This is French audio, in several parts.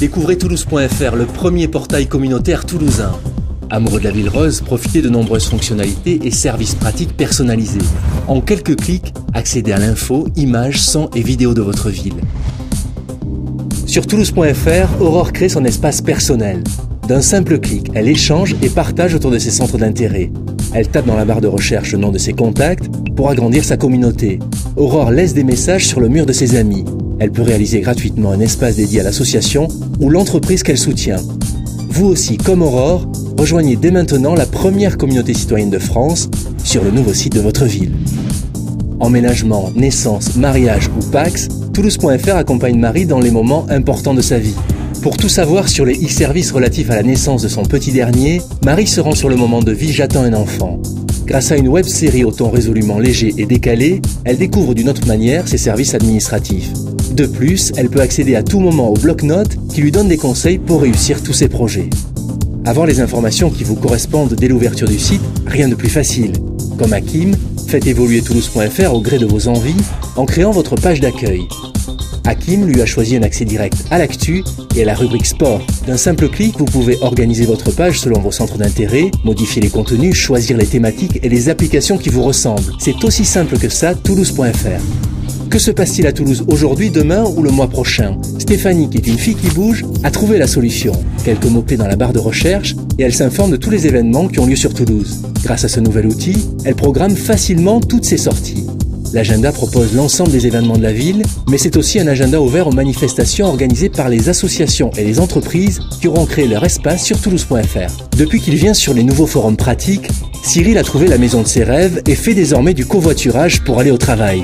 Découvrez Toulouse.fr, le premier portail communautaire toulousain. Amoureux de la ville rose, profitez de nombreuses fonctionnalités et services pratiques personnalisés. En quelques clics, accédez à l'info, images, sons et vidéos de votre ville. Sur Toulouse.fr, Aurore crée son espace personnel. D'un simple clic, elle échange et partage autour de ses centres d'intérêt. Elle tape dans la barre de recherche le nom de ses contacts pour agrandir sa communauté. Aurore laisse des messages sur le mur de ses amis. Elle peut réaliser gratuitement un espace dédié à l'association ou l'entreprise qu'elle soutient. Vous aussi, comme Aurore, rejoignez dès maintenant la première communauté citoyenne de France sur le nouveau site de votre ville. Emménagement, naissance, mariage ou Pacs, Toulouse.fr accompagne Marie dans les moments importants de sa vie. Pour tout savoir sur les e-services relatifs à la naissance de son petit dernier, Marie se rend sur le moment de vie « J'attends un enfant ». Grâce à une web-série au ton résolument léger et décalé, elle découvre d'une autre manière ses services administratifs. De plus, elle peut accéder à tout moment au bloc-notes qui lui donne des conseils pour réussir tous ses projets. Avoir les informations qui vous correspondent dès l'ouverture du site, rien de plus facile. Comme Hakim, faites évoluer Toulouse.fr au gré de vos envies en créant votre page d'accueil. Hakim lui a choisi un accès direct à l'actu et à la rubrique sport. D'un simple clic, vous pouvez organiser votre page selon vos centres d'intérêt, modifier les contenus, choisir les thématiques et les applications qui vous ressemblent. C'est aussi simple que ça, Toulouse.fr. Que se passe-t-il à Toulouse aujourd'hui, demain ou le mois prochain? Stéphanie, qui est une fille qui bouge, a trouvé la solution. Quelques mots-clés dans la barre de recherche et elle s'informe de tous les événements qui ont lieu sur Toulouse. Grâce à ce nouvel outil, elle programme facilement toutes ses sorties. L'agenda propose l'ensemble des événements de la ville, mais c'est aussi un agenda ouvert aux manifestations organisées par les associations et les entreprises qui auront créé leur espace sur Toulouse.fr. Depuis qu'il vient sur les nouveaux forums pratiques, Cyril a trouvé la maison de ses rêves et fait désormais du covoiturage pour aller au travail.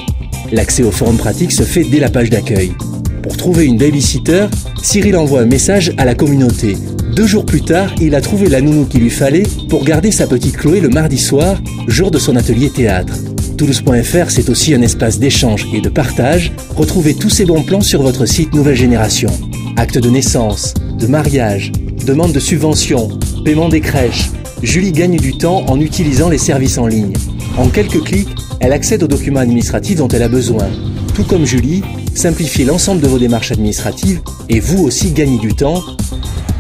L'accès au forum pratique se fait dès la page d'accueil. Pour trouver une babysitter, Cyril envoie un message à la communauté. 2 jours plus tard, il a trouvé la nounou qu'il lui fallait pour garder sa petite Chloé le mardi soir, jour de son atelier théâtre. Toulouse.fr, c'est aussi un espace d'échange et de partage. Retrouvez tous ces bons plans sur votre site Nouvelle Génération. Acte de naissance, de mariage, demande de subvention, paiement des crèches. Julie gagne du temps en utilisant les services en ligne. En quelques clics, elle accède aux documents administratifs dont elle a besoin. Tout comme Julie, simplifiez l'ensemble de vos démarches administratives et vous aussi gagnez du temps.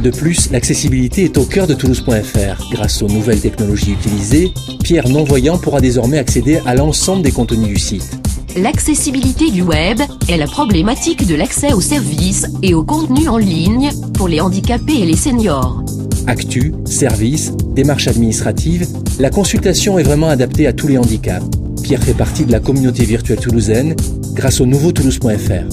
De plus, l'accessibilité est au cœur de Toulouse.fr. Grâce aux nouvelles technologies utilisées, Pierre non-voyant pourra désormais accéder à l'ensemble des contenus du site. L'accessibilité du web est la problématique de l'accès aux services et aux contenus en ligne pour les handicapés et les seniors. Actu, services, démarches administratives, la consultation est vraiment adaptée à tous les handicaps. Pierre fait partie de la communauté virtuelle toulousaine grâce au nouveau Toulouse.fr.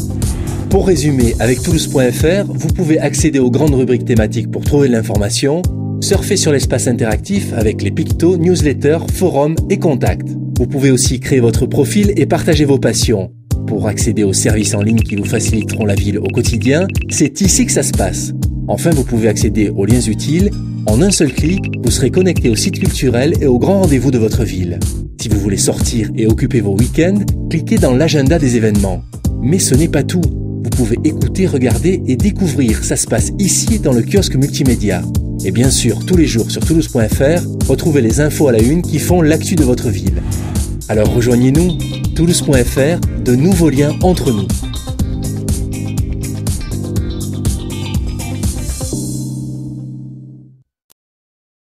Pour résumer, avec Toulouse.fr, vous pouvez accéder aux grandes rubriques thématiques pour trouver de l'information, surfer sur l'espace interactif avec les pictos, newsletters, forums et contacts. Vous pouvez aussi créer votre profil et partager vos passions. Pour accéder aux services en ligne qui vous faciliteront la ville au quotidien, c'est ici que ça se passe. Enfin, vous pouvez accéder aux liens utiles. En un seul clic, vous serez connecté au site culturel et aux grands rendez-vous de votre ville. Si vous voulez sortir et occuper vos week-ends, cliquez dans l'agenda des événements. Mais ce n'est pas tout. Vous pouvez écouter, regarder et découvrir. Ça se passe ici dans le kiosque multimédia. Et bien sûr, tous les jours sur Toulouse.fr, retrouvez les infos à la une qui font l'actu de votre ville. Alors rejoignez-nous, Toulouse.fr, de nouveaux liens entre nous.